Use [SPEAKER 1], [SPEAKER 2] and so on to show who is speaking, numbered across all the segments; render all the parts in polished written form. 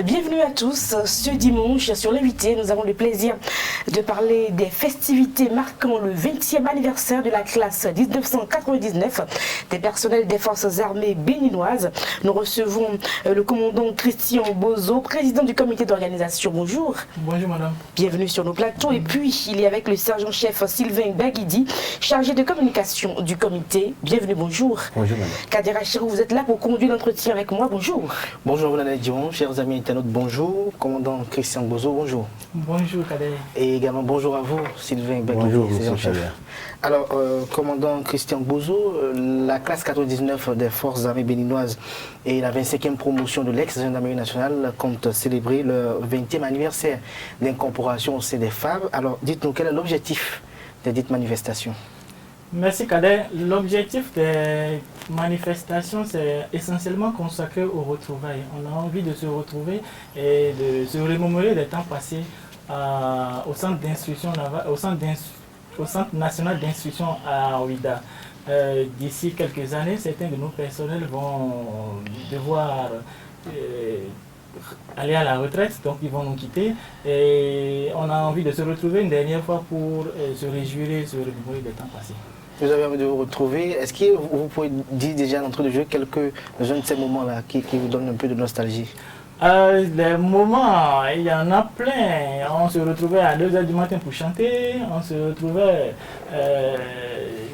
[SPEAKER 1] Bienvenue à tous. Ce dimanche, sur l'invité, nous avons le plaisir de parler des festivités marquant le 20e anniversaire de la classe 1999 des personnels des forces armées béninoises. Nous recevons le commandant Christian Bozo, président du comité d'organisation. Bonjour.
[SPEAKER 2] Bonjour madame.
[SPEAKER 1] Bienvenue sur nos plateaux. Et puis, il est avec le sergent-chef Sylvain Baguidi, chargé de communication du comité. Bienvenue, bonjour.
[SPEAKER 3] Bonjour madame.
[SPEAKER 1] Kader Achirou, vous êtes là pour conduire l'entretien avec moi. Bonjour.
[SPEAKER 4] Bonjour Madame Dion, chers amis internautes, bonjour. Commandant Christian Bozo, bonjour.
[SPEAKER 2] Bonjour Kader.
[SPEAKER 4] Et également bonjour à vous, Sylvain Baguidi.
[SPEAKER 3] Bonjour, monsieur Kader.
[SPEAKER 4] Alors, commandant Christian Bozo, la classe 99 des forces armées béninoises et la 25e promotion de l'ex-gendarmerie nationale compte célébrer le 20e anniversaire d'incorporation au sein des FAB. Alors, dites-nous, quel est l'objectif de dites manifestations?
[SPEAKER 2] Merci Kader. L'objectif des manifestations, c'est essentiellement consacré aux retrouvailles. On a envie de se retrouver et de se remémorer des temps passés au centre d'instruction, au centre national d'instruction à Ouida. D'ici quelques années, certains de nos personnels vont devoir aller à la retraite, donc ils vont nous quitter. Et on a envie de se retrouver une dernière fois pour se réjouir et se remémorer des temps passés.
[SPEAKER 4] Vous avez envie de vous retrouver. Est-ce que vous pouvez dire déjà d'entrée de jeu quelques-uns de ces moments-là qui vous donnent un peu de nostalgie?
[SPEAKER 2] Les moments, il y en a plein. On se retrouvait à 2h du matin pour chanter, on se retrouvait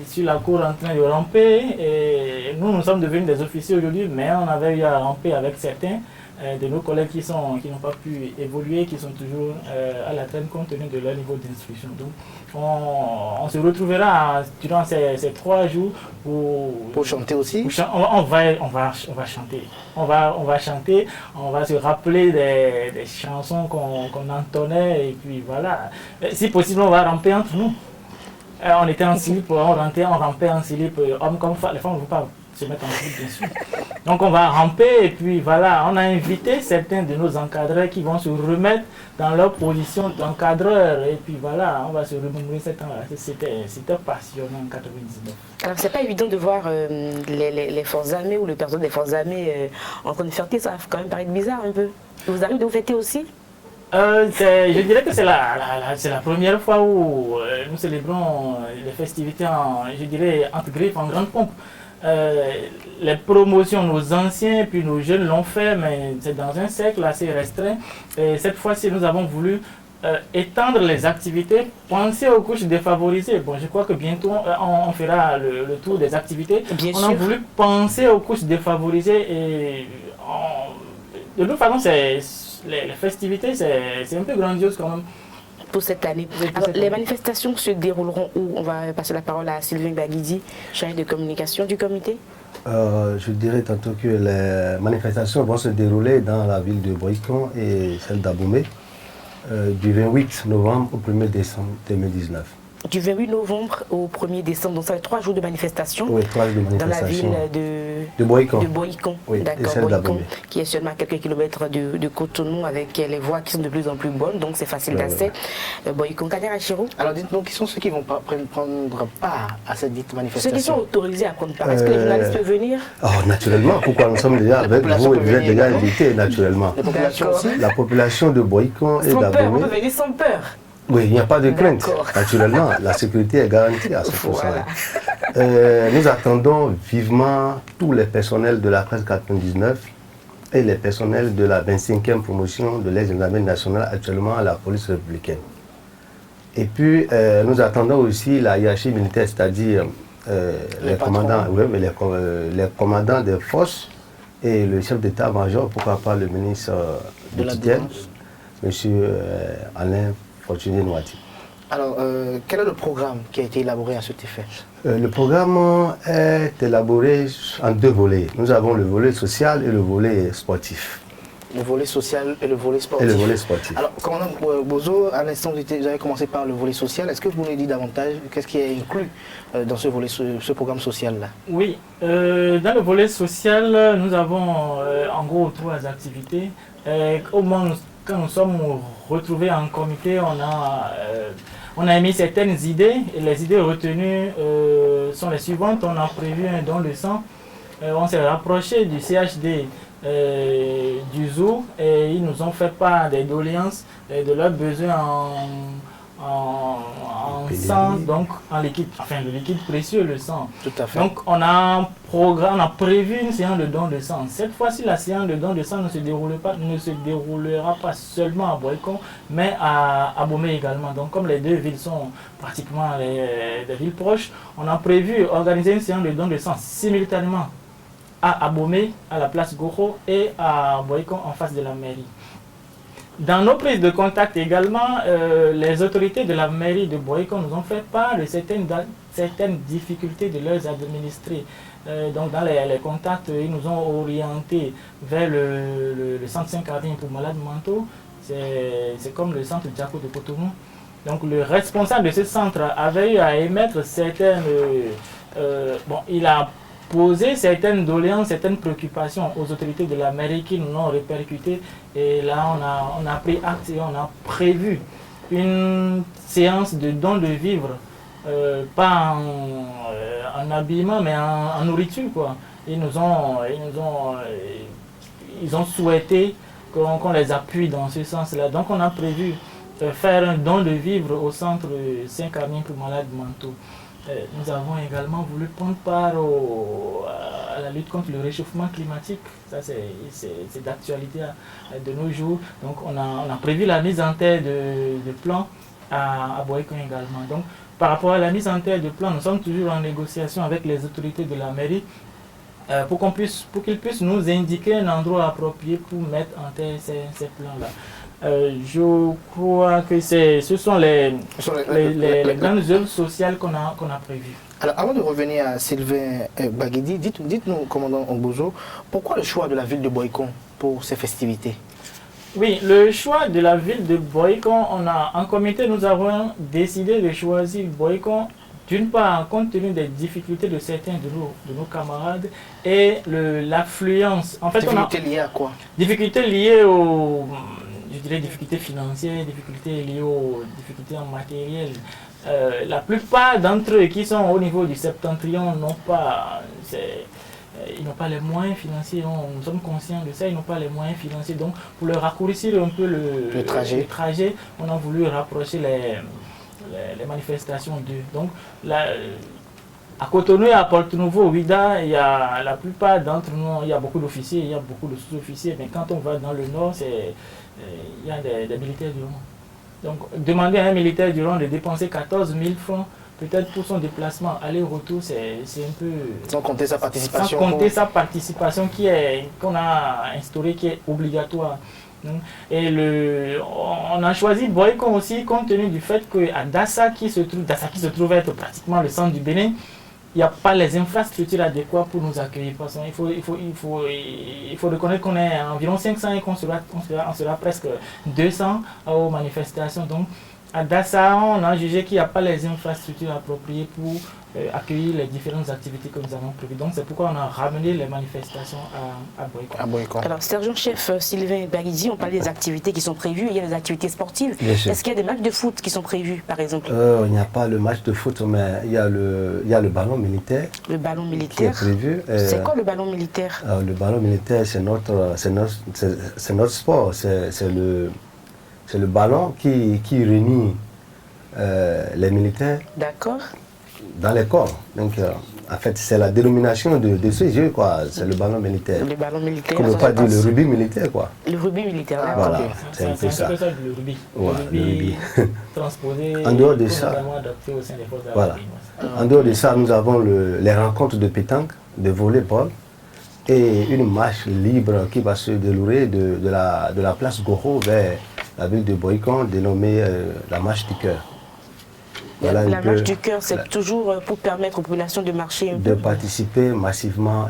[SPEAKER 2] sur la cour en train de ramper. Et nous sommes devenus des officiers aujourd'hui, mais on avait eu à ramper avec certains de nos collègues qui n'ont pas pu évoluer, qui sont toujours à la traîne compte tenu de leur niveau d'instruction. Donc on se retrouvera durant ces 3 jours
[SPEAKER 4] pour chanter aussi.
[SPEAKER 2] On va chanter. On va chanter, on va se rappeler des chansons qu'on entonnait et puis voilà. Si possible, on va ramper entre nous. On était en slip, on rampait en slip, hommes comme femmes, les femmes ne vont pas se mettre en slip bien sûr. Donc on va ramper et puis voilà, on a invité certains de nos encadreurs qui vont se remettre dans leur position d'encadreur et puis voilà, on va se remémorer cette temps-là. C'était passionnant en 99.
[SPEAKER 1] Alors c'est pas évident de voir les forces armées ou le personnel des forces armées en train de fêter, ça va quand même paraître bizarre un peu. Vous arrivez de vous fêter aussi?
[SPEAKER 2] Je dirais que c'est la première fois où nous célébrons les festivités entre griffes, en grande pompe. Les promotions, nos anciens puis nos jeunes l'ont fait, mais c'est dans un cercle assez restreint. Et cette fois-ci, nous avons voulu étendre les activités, penser aux couches défavorisées. Bon, je crois que bientôt on fera le tour des activités. On a voulu penser aux couches défavorisées et de toute façon, les festivités, c'est un peu grandiose quand même.
[SPEAKER 1] Pour cette année. Alors, les manifestations se dérouleront où? On va passer la parole à Sylvain Baguidi, chargé de communication du comité.
[SPEAKER 3] Je dirais tantôt que les manifestations vont se dérouler dans la ville de Boïcon et celle d'Aboumé du 28 novembre au 1er décembre 2019.
[SPEAKER 1] Du 28 novembre au 1er décembre, donc ça fait 3 jours de manifestation.
[SPEAKER 3] Oui, 3 jours de manifestation.
[SPEAKER 1] Dans la ville de Boïcon.
[SPEAKER 3] Oui,
[SPEAKER 1] d'accord, Boïcon, qui est seulement à quelques kilomètres de Cotonou avec les voies qui sont de plus en plus bonnes, donc c'est facile d'accès. Boïcon, Kader Achirou.
[SPEAKER 4] Alors dites-nous, qui sont ceux qui vont prendre part à cette dite manifestation?
[SPEAKER 1] Ceux qui sont autorisés à prendre part. Est-ce que les journalistes peuvent venir?
[SPEAKER 3] Oh, naturellement, pourquoi nous sommes déjà avec vous, vous êtes déjà invités, naturellement.
[SPEAKER 4] La population aussi?
[SPEAKER 3] La population de Boïcon et d'Aboumé.
[SPEAKER 1] On peut venir sans peur.
[SPEAKER 3] Oui, il n'y a pas de crainte. Naturellement, la sécurité est garantie à 100%. Voilà. Nous attendons vivement tous les personnels de la classe 99 et les personnels de la 25e promotion de l'ex-gendarmerie nationale, actuellement à la police républicaine. Et puis, nous attendons aussi la hiérarchie militaire, c'est-à-dire les commandants des forces et le chef d'état-major, pourquoi pas le ministre de tutelle, M. Alain Fortuné Noati.
[SPEAKER 4] Alors, quel est le programme qui a été élaboré à cet effet?
[SPEAKER 3] Le programme est élaboré en 2 volets. Nous avons le volet social et le volet sportif.
[SPEAKER 4] Le volet social et le volet sportif. Alors, commandant Bozo, à l'instant, vous avez commencé par le volet social. Est-ce que vous nous dites davantage qu'est-ce qui est inclus dans ce programme social-là?
[SPEAKER 2] Oui, dans le volet social, nous avons en gros 3 activités. Quand nous sommes retrouvés en comité, on a émis certaines idées et les idées retenues sont les suivantes. On a prévu un don de sang. On s'est rapproché du CHD du zoo et ils nous ont fait part des doléances de leurs besoins en sang, donc en liquide, enfin le liquide précieux, le sang.
[SPEAKER 4] Tout à fait.
[SPEAKER 2] Donc on a prévu une séance de don de sang. Cette fois-ci, la séance de don de sang ne se déroulera pas seulement à Boycon, mais à Abomey également. Donc comme les deux villes sont pratiquement des villes proches, on a prévu organiser une séance de don de sang simultanément à Abomey, à la place Goro, et à Boycon en face de la mairie. Dans nos prises de contact également, les autorités de la mairie de Boycon nous ont fait part de certaines difficultés de leurs administrés. Donc dans les contacts, ils nous ont orientés vers le centre Saint-Carvin pour malades mentaux. C'est comme le centre Diaco de Cotonou. Donc le responsable de ce centre avait eu à émettre certaines... il a posé certaines doléances, certaines préoccupations aux autorités de la mairie qui nous ont répercuté. Et là, on a pris acte et on a prévu une séance de don de vivres, pas en habillement, mais en nourriture, quoi. Ils ont souhaité qu'on les appuie dans ce sens-là. Donc, on a prévu faire un don de vivres au centre Saint-Carmin pour malades mentaux. Nous avons également voulu prendre part à la lutte contre le réchauffement climatique. Ça, c'est d'actualité de nos jours. Donc, on a prévu la mise en terre de plans à Boycon également. Donc, par rapport à la mise en terre de plans, nous sommes toujours en négociation avec les autorités de la mairie pour qu'ils puissent nous indiquer un endroit approprié pour mettre en terre ces plans-là. Je crois que ce sont les grandes œuvres sociales qu'on a prévues.
[SPEAKER 4] Alors, avant de revenir à Sylvain Baguidi, dites-nous, commandant Ombozo, pourquoi le choix de la ville de Boycon pour ces festivités?
[SPEAKER 2] Oui, le choix de la ville de Boycon, en comité, nous avons décidé de choisir Boycon, d'une part, compte tenu des difficultés de certains de nos camarades et l'affluence. En fait,
[SPEAKER 4] difficultés liées à quoi?
[SPEAKER 2] Difficultés liées je dirais difficultés financières, difficultés liées aux difficultés en matériel. La plupart d'entre eux qui sont au niveau du septentrion n'ont pas les moyens financiers, nous sommes conscients de ça, ils n'ont pas les moyens financiers. Donc pour leur raccourcir un peu le trajet, on a voulu rapprocher les manifestations d'eux. Donc à Cotonou et à Porto-Nouveau, au Ouida, il y a la plupart d'entre nous, il y a beaucoup d'officiers, il y a beaucoup de sous-officiers, mais quand on va dans le nord, il y a des militaires du Rwanda. Donc, demander à un militaire du Rwanda de dépenser 14 000 francs, peut-être pour son déplacement, aller-retour, c'est un peu...
[SPEAKER 4] Sans compter sa participation.
[SPEAKER 2] Sans compter sa participation qu'on a instaurée, qui est obligatoire. Et on a choisi Boycon aussi, compte tenu du fait qu'à Dassa, qui se trouve être pratiquement le centre du Bénin, il n'y a pas les infrastructures adéquates pour nous accueillir. Il faut reconnaître qu'on est environ 500 et qu'on sera presque 200 aux manifestations. Donc, à Dassa, on a jugé qu'il n'y a pas les infrastructures appropriées pour accueillir les différentes activités que nous avons prévues. Donc, c'est pourquoi on a ramené les manifestations à Boycon.
[SPEAKER 1] Alors, sergent-chef Sylvain Baguidi, on parle des activités qui sont prévues. Il y a des activités sportives. Est-ce qu'il y a des matchs de foot qui sont prévus, par exemple?
[SPEAKER 3] Il n'y a pas le match de foot, mais il y a le ballon militaire.
[SPEAKER 1] Le ballon militaire
[SPEAKER 3] qui est prévu.
[SPEAKER 1] C'est quoi le ballon militaire?
[SPEAKER 3] Le ballon militaire, c'est notre sport. C'est le ballon qui réunit les militaires.
[SPEAKER 1] D'accord.
[SPEAKER 3] Dans les corps. Donc, en fait, c'est la dénomination de ce jeu, quoi. C'est le ballon militaire.
[SPEAKER 1] Le ballon militaire.
[SPEAKER 3] Comme on peut dire le rugby militaire, quoi.
[SPEAKER 1] Le rugby militaire, d'accord.
[SPEAKER 3] Voilà, c'est un peu ça.
[SPEAKER 2] Le rugby.
[SPEAKER 3] Ouais, le rugby.
[SPEAKER 2] Transposé.
[SPEAKER 3] En dehors de ça,
[SPEAKER 2] au sein des forces
[SPEAKER 3] voilà. En dehors de ça, nous avons les rencontres de pétanque, de volley-ball et une marche libre qui va se dérouler de la place Goro vers la ville de Boycon, dénommée la marche du cœur.
[SPEAKER 1] Voilà, la marche du cœur, c'est toujours pour permettre aux populations de marcher un peu.
[SPEAKER 3] De participer massivement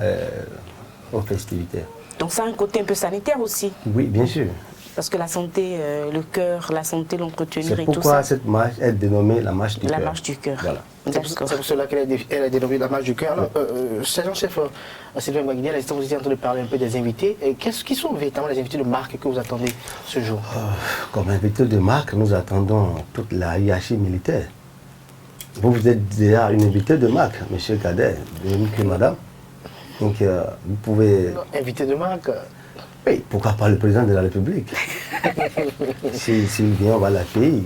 [SPEAKER 3] aux festivités.
[SPEAKER 1] Donc ça a un côté un peu sanitaire aussi?
[SPEAKER 3] Oui, bien sûr.
[SPEAKER 1] Parce que la santé, le cœur, la santé, l'entretenir et tout ça.
[SPEAKER 3] C'est pourquoi cette marche est dénommée la marche du cœur.
[SPEAKER 1] La marche du cœur.
[SPEAKER 3] Voilà.
[SPEAKER 4] C'est pour cela qu'elle est dénommée la marche du cœur. Alors, sergent-chef Sylvain Baguidi, à l'instant, vous étiez en train de parler un peu des invités. Qui sont véritablement les invités de marque que vous attendez ce jour?
[SPEAKER 3] Comme invités de marque, nous attendons toute la hiérarchie militaire. Vous êtes déjà une invitée de marque, M. Cadet, que madame. Donc, vous pouvez...
[SPEAKER 4] Invité de marque
[SPEAKER 3] Oui, pourquoi pas le président de la République? S'il vient, on va l'accueillir.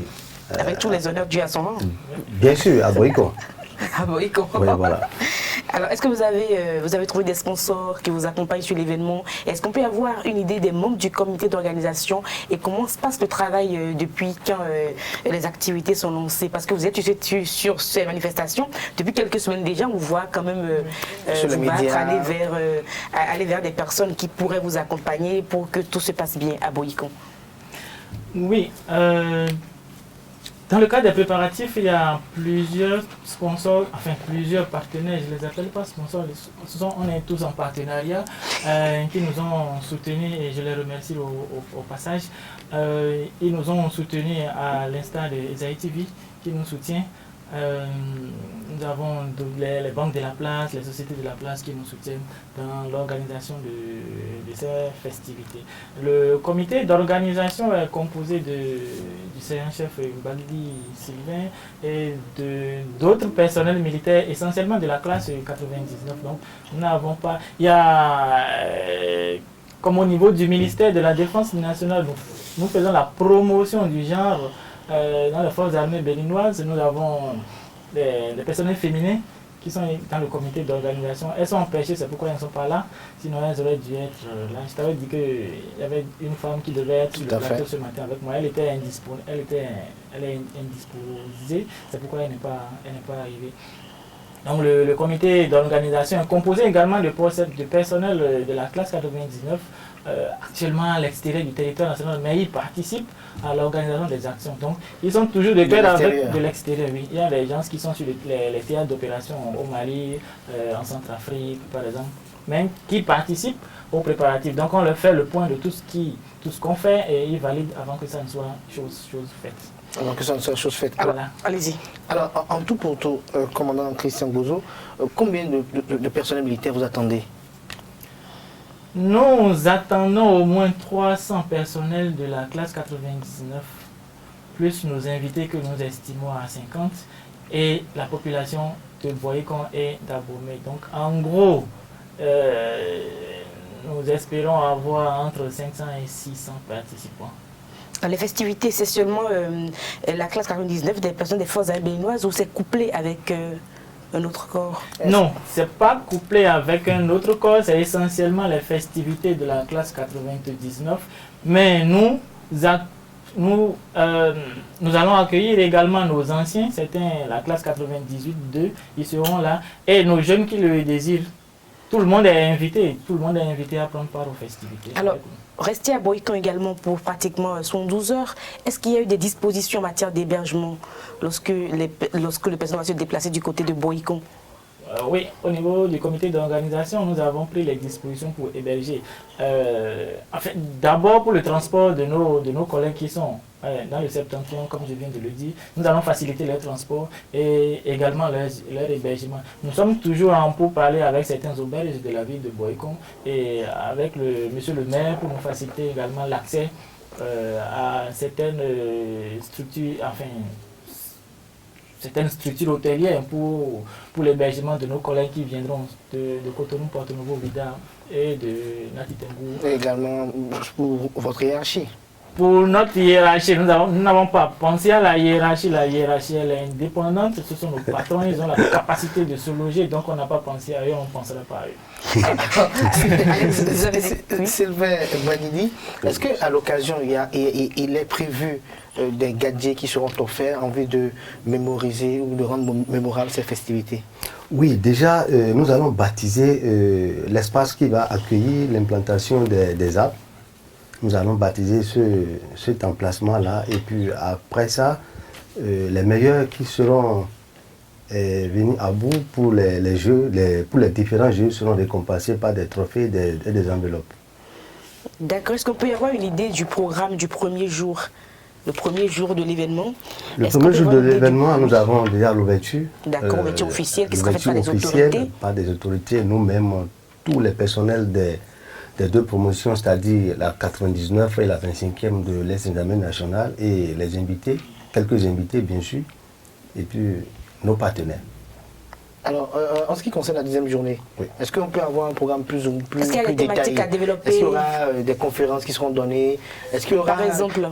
[SPEAKER 1] Avec tous les honneurs dus à son rang.
[SPEAKER 3] Bien sûr, à Boycon.
[SPEAKER 1] À Boycon.
[SPEAKER 3] Oui, voilà.
[SPEAKER 1] Alors, est-ce que vous avez trouvé des sponsors qui vous accompagnent sur l'événement? Est-ce qu'on peut avoir une idée des membres du comité d'organisation et comment se passe le travail depuis quand les activités sont lancées? Parce que vous êtes sur ces manifestations depuis quelques semaines déjà, on voit quand même vous battre, aller vers des personnes qui pourraient vous accompagner pour que tout se passe bien à Boycon.
[SPEAKER 2] Oui. Dans le cadre des préparatifs, il y a plusieurs sponsors, enfin plusieurs partenaires, je ne les appelle pas sponsors, on est tous en partenariat, qui nous ont soutenus et je les remercie au passage. Ils nous ont soutenus à l'instar de Isaïe TV qui nous soutient. Nous avons les banques de la place, les sociétés de la place qui nous soutiennent dans l'organisation de ces festivités. Le comité d'organisation est composé du sergent-chef Bagdi Sylvain et d'autres personnels militaires, essentiellement de la classe 99. Donc, nous n'avons pas... Il y a, comme au niveau du ministère de la Défense nationale, nous faisons la promotion du genre. Dans les forces armées béninoises, nous avons des personnels féminins qui sont dans le comité d'organisation. Elles sont empêchées, c'est pourquoi elles ne sont pas là. Sinon, elles auraient dû être là. Je t'avais dit qu'il y avait une femme qui devait être sur le plateau ce matin avec moi. Elle est indisposée, c'est pourquoi elle n'est pas arrivée. Donc le comité d'organisation est composé également de personnel de la classe 99, actuellement à l'extérieur du territoire national, mais ils participent à l'organisation des actions. Donc ils sont toujours de pair avec de l'extérieur. Oui. Il y a des gens qui sont sur les théâtres d'opération au Mali, en Centrafrique par exemple, mais qui participent aux préparatifs. Donc on leur fait le point de tout ce qu'on fait et ils valident avant que ça ne soit chose faite.
[SPEAKER 4] Alors que ça ne soit chose faite.
[SPEAKER 1] Alors, allez-y.
[SPEAKER 4] Alors, en tout pour tout, commandant Christian Bozo, combien de personnel militaire vous attendez?
[SPEAKER 2] Nous attendons au moins 300 personnels de la classe 99, plus nos invités que nous estimons à 50, et la population de Boycon et d'Abomey. Donc, en gros, nous espérons avoir entre 500 et 600 participants.
[SPEAKER 1] Dans les festivités, c'est seulement la classe 99 des personnes des forces armées béninoises ou c'est couplé avec un autre corps?
[SPEAKER 2] Non, c'est pas couplé avec un autre corps, c'est essentiellement les festivités de la classe 99. Mais nous allons accueillir également nos anciens, c'était la classe 98-2, ils seront là, et nos jeunes qui le désirent. Tout le monde est invité à prendre part aux festivités.
[SPEAKER 1] Alors, restez à Boycon également pour pratiquement 112 heures. Est-ce qu'il y a eu des dispositions en matière d'hébergement lorsque le personnel va se déplacer du côté de Boycon?
[SPEAKER 2] Oui, au niveau du comité d'organisation, nous avons pris les dispositions pour héberger. D'abord pour le transport de nos collègues qui sont dans le septentrion, comme je viens de le dire, nous allons faciliter leur transport et également leur hébergement. Nous sommes toujours en pourparlers avec certains auberges de la ville de Boycon et avec monsieur le maire pour nous faciliter également l'accès à certaines structures hôtelières pour l'hébergement de nos collègues qui viendront de Cotonou, Porto-Novo, Vida et de Natitengou.
[SPEAKER 4] Et également pour votre hiérarchie.
[SPEAKER 2] Pour notre hiérarchie, nous n'avons pas pensé à la hiérarchie. La hiérarchie, elle est indépendante. Ce sont nos patrons, ils ont la capacité de se loger. Donc, on n'a pas pensé à eux, on ne pensera pas à eux.
[SPEAKER 4] Sylvain Banidi, est-ce qu'à l'occasion, il est prévu des gadgets qui seront offerts en vue de mémoriser ou de rendre mémorables ces festivités?
[SPEAKER 3] Oui, déjà, nous allons baptiser l'espace qui va accueillir l'implantation des arbres. Nous allons baptiser cet emplacement-là et puis après ça, les meilleurs qui seront venus à bout pour les jeux, pour les différents jeux seront récompensés par des trophées et des enveloppes.
[SPEAKER 1] D'accord, est-ce qu'on peut y avoir une idée du programme du premier jour? Le premier jour de l'événement.
[SPEAKER 3] Le premier jour de l'événement, nous avons déjà l'ouverture.
[SPEAKER 1] D'accord, l'ouverture officielle qui sera faite par des autorités.
[SPEAKER 3] Par des autorités, nous-mêmes, tous les personnels des deux promotions, c'est-à-dire la 99 et la 25e de l'examen national et les invités, quelques invités bien sûr, et puis nos partenaires.
[SPEAKER 4] Alors, en ce qui concerne la deuxième journée, est-ce qu'on peut avoir un programme plus
[SPEAKER 1] Est-ce qu'il y a des thématiques à développer?
[SPEAKER 4] Est-ce qu'il y aura des conférences qui seront données? Est-ce qu'il y aura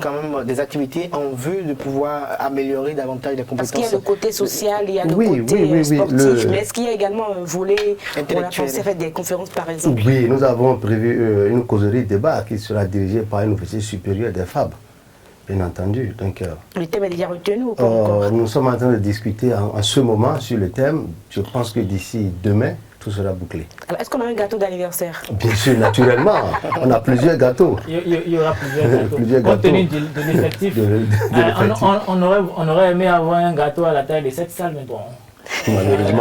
[SPEAKER 4] quand même des activités en vue de pouvoir améliorer davantage les compétences?
[SPEAKER 1] Parce qu'il y a le côté social, il y a le côté sportif, mais est-ce qu'il y a également un volet où on a pensé faire des conférences par exemple?
[SPEAKER 3] Oui, nous avons prévu une causerie débat qui sera dirigée par une officier supérieure des FAB. Bien entendu. Donc,
[SPEAKER 1] le thème est déjà retenu ou pas encore?
[SPEAKER 3] Nous sommes en train de discuter en ce moment sur le thème. Je pense que d'ici demain, tout sera bouclé.
[SPEAKER 1] Alors, est-ce qu'on a un gâteau d'anniversaire?
[SPEAKER 3] Bien sûr, naturellement. On a plusieurs gâteaux.
[SPEAKER 2] Il y aura plusieurs gâteaux. Compte tenu de l'effectif, on aurait aimé avoir un gâteau à la taille de cette salle, mais bon.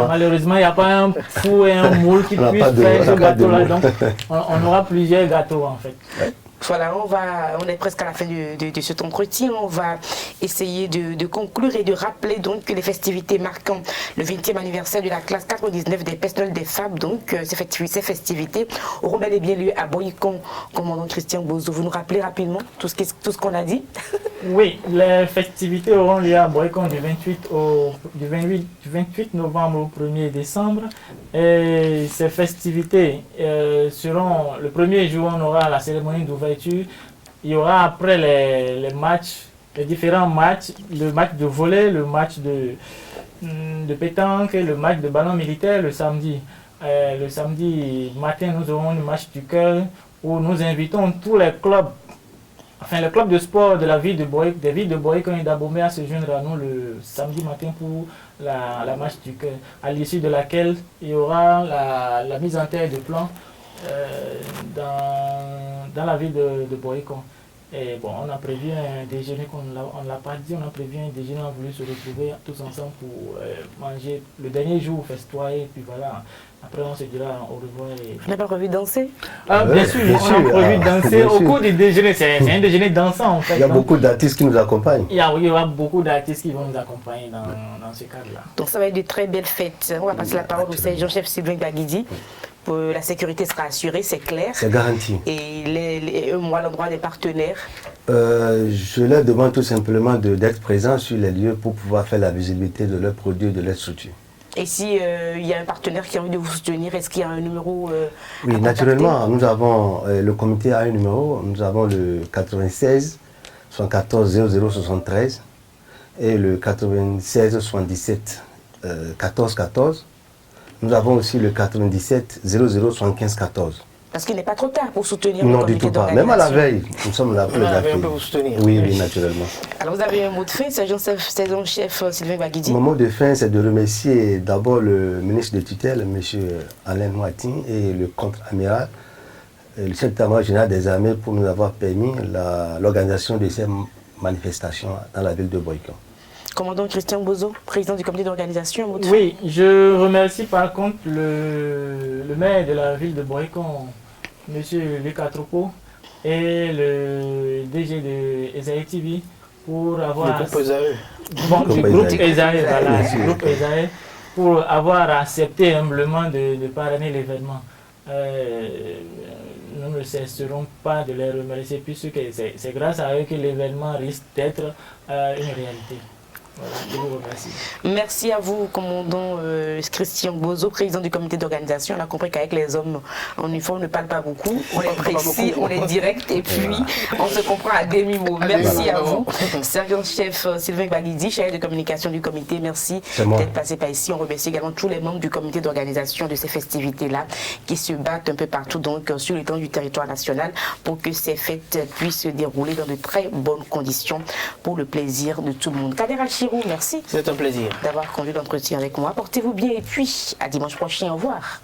[SPEAKER 2] Malheureusement, il n'y a pas un fou et un moule qui puissent faire ce gâteau-là. Donc, on aura plusieurs gâteaux en fait.
[SPEAKER 1] Voilà, on est presque à la fin de cet entretien. On va essayer de conclure et de rappeler donc que les festivités marquant le 20e anniversaire de la classe 99 des personnels des FAB, donc ces festivités auront bel et bien lieu à Boycon. Commandant Christian Bozo, vous nous rappelez rapidement tout ce qu'on a dit?
[SPEAKER 2] Oui, les festivités auront lieu à Boycon du 28 novembre au 1er décembre. Et ces festivités seront, le premier jour, on aura la cérémonie d'ouverture. Il y aura après les matchs, les différents matchs, le match de volley, le match de pétanque et le match de ballon militaire le samedi. Le samedi matin, nous aurons le match du cœur où nous invitons tous les clubs, enfin les clubs de sport de la ville de Boycon, des villes de Boycon et d'Abomey à se joindre à nous le samedi matin pour la match du cœur, à l'issue de laquelle il y aura la mise en terre de plan dans la ville de Boycon. Et bon, on a prévu un déjeuner, on ne l'a pas dit, on a prévu un déjeuner, on a voulu se retrouver tous ensemble pour manger le dernier jour, festoyer, et puis voilà. Après, on se dira au revoir.
[SPEAKER 1] Vous n'avez pas prévu de danser?
[SPEAKER 2] Bien sûr, on a prévu de danser au cours du déjeuner. C'est un déjeuner dansant en fait.
[SPEAKER 3] Il y a beaucoup d'artistes qui nous accompagnent.
[SPEAKER 2] Il y aura beaucoup d'artistes qui vont nous accompagner dans ce cadre-là.
[SPEAKER 1] Donc ça va être de très belles fêtes. On va passer la parole au sergent-chef Sylvain Baguidi. La sécurité sera assurée, c'est clair.
[SPEAKER 3] C'est garanti.
[SPEAKER 1] Et moi, l'endroit des partenaires?
[SPEAKER 3] Je leur demande tout simplement d'être présents sur les lieux pour pouvoir faire la visibilité de leurs produits et de leurs structures.
[SPEAKER 1] Et si il y a un partenaire qui a envie de vous soutenir, est-ce qu'il y a un numéro
[SPEAKER 3] Oui, naturellement, nous avons, le comité a un numéro, nous avons le 96 74 00 73 et le 96 77 14 14. Nous avons aussi le 97 00 75 14.
[SPEAKER 1] Parce qu'il n'est pas trop tard pour soutenir
[SPEAKER 3] le comité.
[SPEAKER 1] Non, du tout
[SPEAKER 3] pas. Même à la veille, nous sommes là pour les appuyer.
[SPEAKER 4] On peut vous soutenir.
[SPEAKER 3] Oui, oui, naturellement.
[SPEAKER 1] Alors vous avez un mot de fin, sergent-chef Sylvain Baguidi?
[SPEAKER 3] Mon mot de fin, c'est de remercier d'abord le ministre de tutelle, M. Alain Moitin, et le contre-amiral, le chef d'état-major général des armées, pour nous avoir permis l'organisation de ces manifestations dans la ville de Boycon.
[SPEAKER 1] Commandant Christian Bozo, président du comité d'organisation.
[SPEAKER 2] Oui, je remercie par contre le maire de la ville de Boycon, M. Luc Atropo, et le DG de Esaïe TV pour avoir...
[SPEAKER 4] Du groupe Esaïe.
[SPEAKER 2] Du groupe Esaïe, voilà, du groupe Esaïe, pour avoir accepté humblement de parrainer l'événement. Nous ne cesserons pas de les remercier puisque c'est grâce à eux que l'événement risque d'être une réalité. Voilà, je vous remercie.
[SPEAKER 1] Merci à vous, commandant Christian Bozo, président du comité d'organisation. On a compris qu'avec les hommes en uniforme, on ne parle pas beaucoup. On est précis, on est direct et puis on se comprend à demi-mot. Merci à vous, sergent-chef Sylvain Baguidi, chef de communication du comité. Merci d'être passé par ici. On remercie également tous les membres du comité d'organisation de ces festivités-là qui se battent un peu partout donc sur le temps du territoire national pour que ces fêtes puissent se dérouler dans de très bonnes conditions pour le plaisir de tout le monde. Kader Chirou, merci.
[SPEAKER 4] C'est un plaisir
[SPEAKER 1] d'avoir conduit l'entretien avec moi. Portez-vous bien et puis à dimanche prochain. Au revoir.